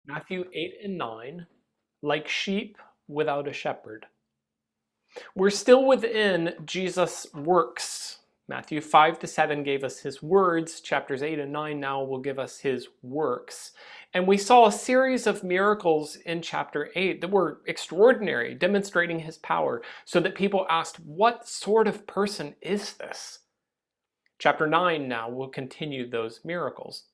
Matthew 8 and 9, like sheep without a shepherd. We're still within Jesus' works. Matthew 5 to 7 gave us his words. Chapters 8 and 9 now will give us his works. And we saw a series of miracles in chapter 8 that were extraordinary, demonstrating his power, so that people asked, what sort of person is this? Chapter 9 now will continue those miracles.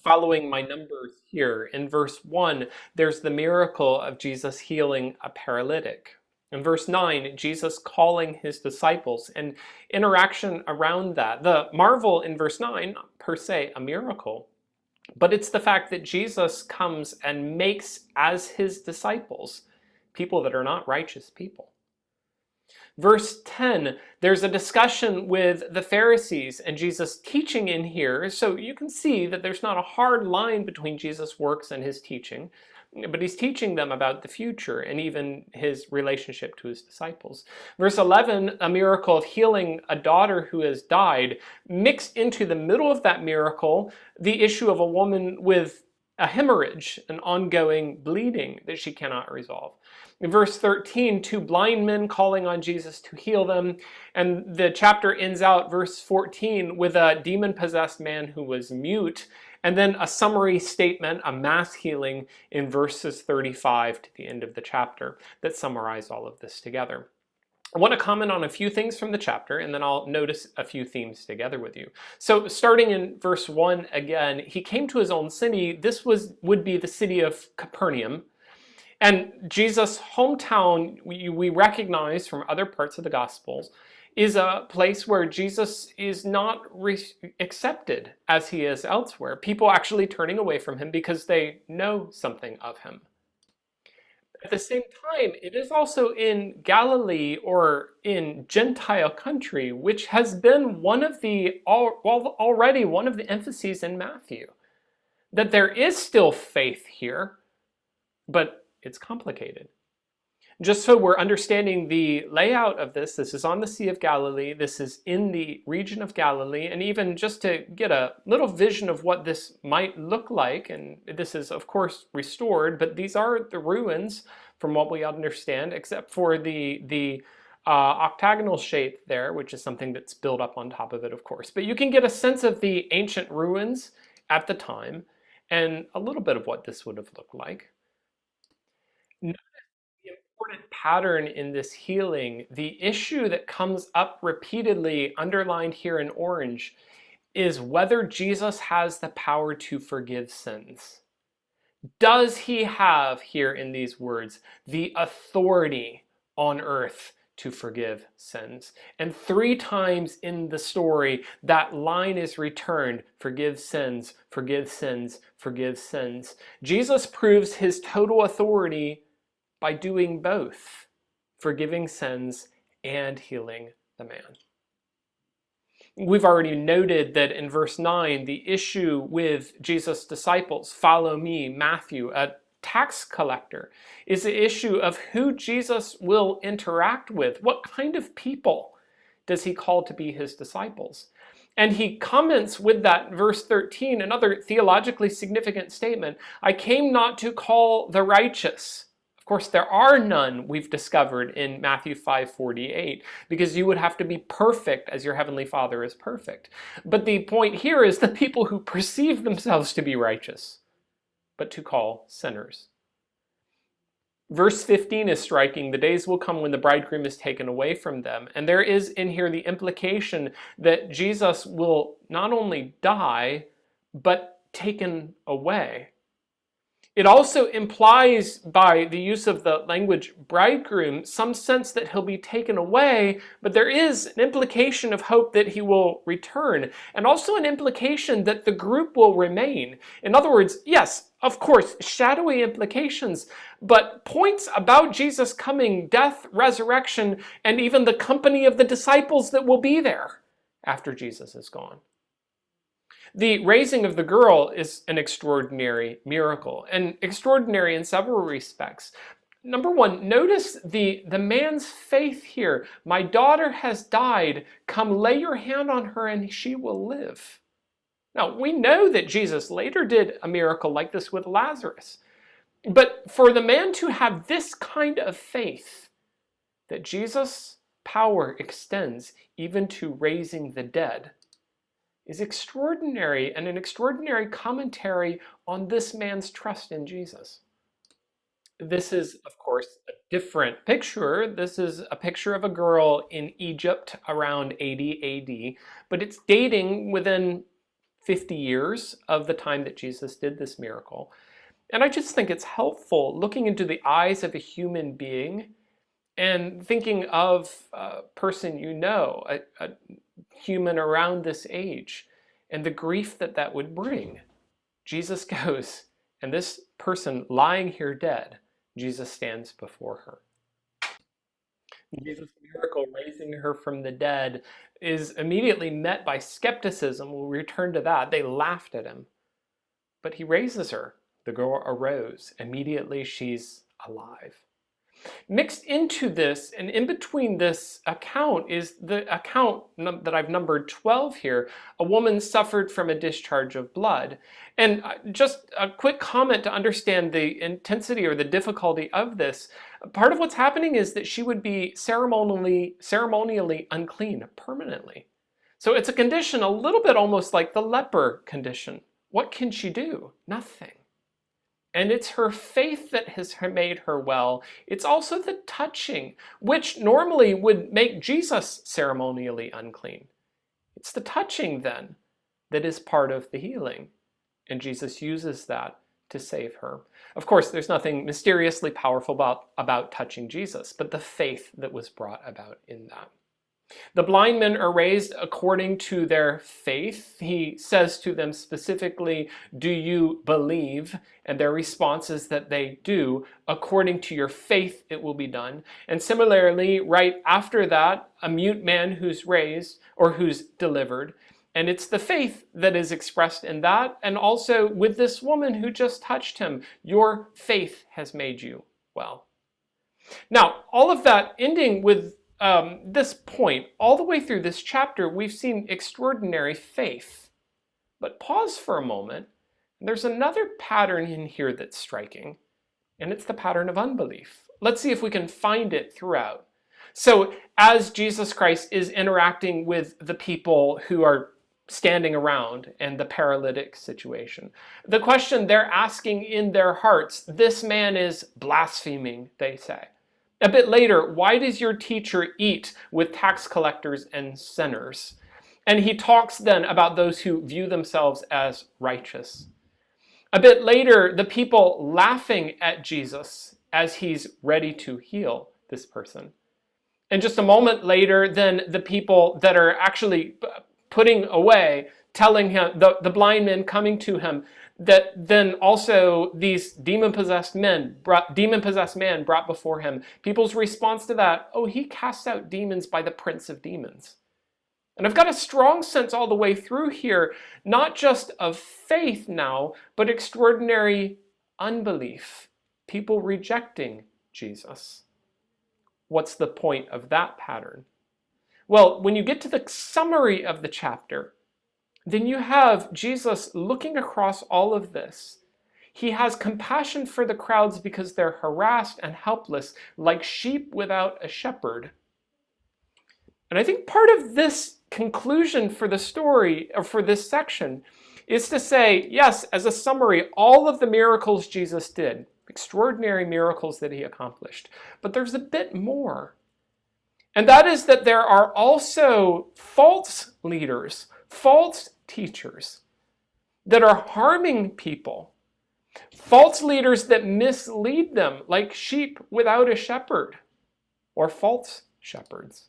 Following my numbers here, in verse 1, there's the miracle of Jesus healing a paralytic. In verse 9, Jesus calling his disciples and interaction around that. The marvel in verse 9, per se, a miracle, but it's the fact that Jesus comes and makes as his disciples people that are not righteous people. Verse 10, there's a discussion with the Pharisees and Jesus teaching in here. So you can see that there's not a hard line between Jesus' works and his teaching, but he's teaching them about the future and even his relationship to his disciples. Verse 11, a miracle of healing a daughter who has died. Mixed into the middle of that miracle, the issue of a woman with a hemorrhage, an ongoing bleeding that she cannot resolve. In verse 13, two blind men calling on Jesus to heal them. And the chapter ends out, verse 14, with a demon-possessed man who was mute. And then a summary statement, a mass healing in verses 35 to the end of the chapter that summarize all of this together. I want to comment on a few things from the chapter, and then I'll notice a few themes together with you. So starting in verse 1 again, he came to his own city. This would be the city of Capernaum. And Jesus' hometown, we recognize from other parts of the Gospels, is a place where Jesus is not accepted as he is elsewhere. People actually turning away from him because they know something of him. At the same time, it is also in Galilee or in Gentile country, which has been already one of the emphases in Matthew. That there is still faith here, but it's complicated. Just so we're understanding the layout of this is on the Sea of Galilee, this is in the region of Galilee, and even just to get a little vision of what this might look like, and this is of course restored, but these are the ruins from what we understand, except for the octagonal shape there, which is something that's built up on top of it, of course. But you can get a sense of the ancient ruins at the time, and a little bit of what this would have looked like. Notice the important pattern in this healing, the issue that comes up repeatedly, underlined here in orange, is whether Jesus has the power to forgive sins. Does he have, here in these words, the authority on earth to forgive sins? And 3 times in the story, that line is returned: forgive sins, forgive sins, forgive sins. Jesus proves his total authority by doing both, forgiving sins and healing the man. We've already noted that in verse 9, the issue with Jesus' disciples, follow me, Matthew, a tax collector, is the issue of who Jesus will interact with. What kind of people does he call to be his disciples? And he comments with that, verse 13, another theologically significant statement: I came not to call the righteous. Of course, there are none, we've discovered in Matthew 5:48, because you would have to be perfect as your heavenly Father is perfect. But the point here is the people who perceive themselves to be righteous, but to call sinners. Verse 15 is striking. The days will come when the bridegroom is taken away from them. And there is in here the implication that Jesus will not only die, but taken away. It also implies, by the use of the language bridegroom, some sense that he'll be taken away, but there is an implication of hope that he will return, and also an implication that the group will remain. In other words, yes, of course, shadowy implications, but points about Jesus coming, death, resurrection, and even the company of the disciples that will be there after Jesus is gone. The raising of the girl is an extraordinary miracle, and extraordinary in several respects. Number one, notice the man's faith here. My daughter has died. Come lay your hand on her and she will live. Now, we know that Jesus later did a miracle like this with Lazarus. But for the man to have this kind of faith, that Jesus' power extends even to raising the dead, is extraordinary, and an extraordinary commentary on this man's trust in Jesus. This is, of course, a different picture. This is a picture of a girl in Egypt around 80 AD, but it's dating within 50 years of the time that Jesus did this miracle. And I just think it's helpful looking into the eyes of a human being and thinking of a person you know, a human around this age, and the grief that that would bring. Jesus goes, and this person lying here dead, Jesus stands before her. Jesus' miracle, raising her from the dead, is immediately met by skepticism. We'll return to that. They laughed at him. But he raises her. The girl arose. Immediately she's alive. Mixed into this and in between this account is the account that I've numbered 12 here. A woman suffered from a discharge of blood. And just a quick comment to understand the intensity or the difficulty of this. Part of what's happening is that she would be ceremonially unclean permanently. So it's a condition a little bit almost like the leper condition. What can she do? Nothing. And it's her faith that has made her well. It's also the touching, which normally would make Jesus ceremonially unclean. It's the touching then that is part of the healing. And Jesus uses that to save her. Of course, there's nothing mysteriously powerful about touching Jesus, but the faith that was brought about in that. The blind men are raised according to their faith. He says to them specifically, "Do you believe?" And their response is that they do. According to your faith, it will be done. And similarly, right after that, a mute man who's raised or who's delivered. And it's the faith that is expressed in that. And also with this woman who just touched him, your faith has made you well. Now, all of that ending with this point, all the way through this chapter, we've seen extraordinary faith. But pause for a moment. There's another pattern in here that's striking, and it's the pattern of unbelief. Let's see if we can find it throughout. So as Jesus Christ is interacting with the people who are standing around and the paralytic situation, the question they're asking in their hearts, this man is blaspheming, they say. A bit later, why does your teacher eat with tax collectors and sinners? And he talks then about those who view themselves as righteous. A bit later, the people laughing at Jesus as he's ready to heal this person. And just a moment later, then the people that are actually putting away, telling him, the blind men coming to him, that then also these demon-possessed man brought before him. People's response to that, oh, he casts out demons by the prince of demons. And I've got a strong sense all the way through here, not just of faith now, but extraordinary unbelief. People rejecting Jesus. What's the point of that pattern? Well, when you get to the summary of the chapter, then you have Jesus looking across all of this. He has compassion for the crowds because they're harassed and helpless, like sheep without a shepherd. And I think part of this conclusion for the story, or for this section, is to say, yes, as a summary, all of the miracles Jesus did, extraordinary miracles that he accomplished. But there's a bit more. And that is that there are also false leaders, false teachers that are harming people. False leaders that mislead them, like sheep without a shepherd, or false shepherds.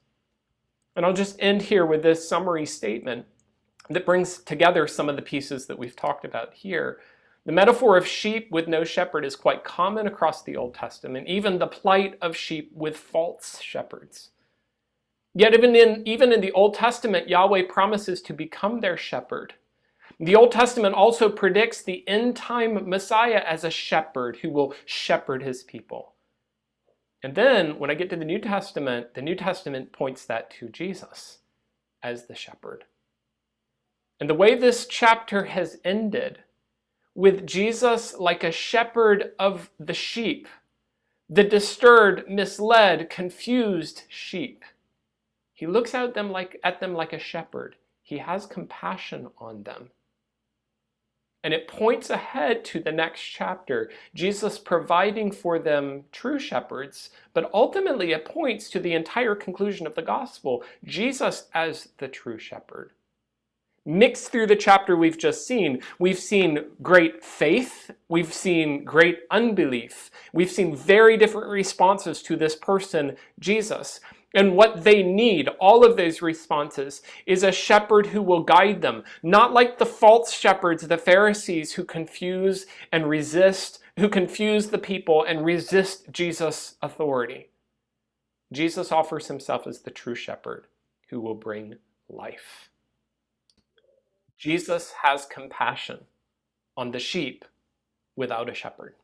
And I'll just end here with this summary statement that brings together some of the pieces that we've talked about here. The metaphor of sheep with no shepherd is quite common across the Old Testament, even the plight of sheep with false shepherds. Yet even in the Old Testament, Yahweh promises to become their shepherd. The Old Testament also predicts the end-time Messiah as a shepherd who will shepherd his people. And then when I get to the New Testament points that to Jesus as the shepherd. And the way this chapter has ended, with Jesus like a shepherd of the sheep, the disturbed, misled, confused sheep. He looks at them like a shepherd. He has compassion on them. And it points ahead to the next chapter, Jesus providing for them true shepherds, but ultimately it points to the entire conclusion of the gospel, Jesus as the true shepherd. Mixed through the chapter we've just seen, we've seen great faith, we've seen great unbelief, we've seen very different responses to this person, Jesus. And what they need, all of those responses, is a shepherd who will guide them. Not like the false shepherds, the Pharisees, who confuse and resist, who confuse the people and resist Jesus' authority. Jesus offers himself as the true shepherd who will bring life. Jesus has compassion on the sheep without a shepherd.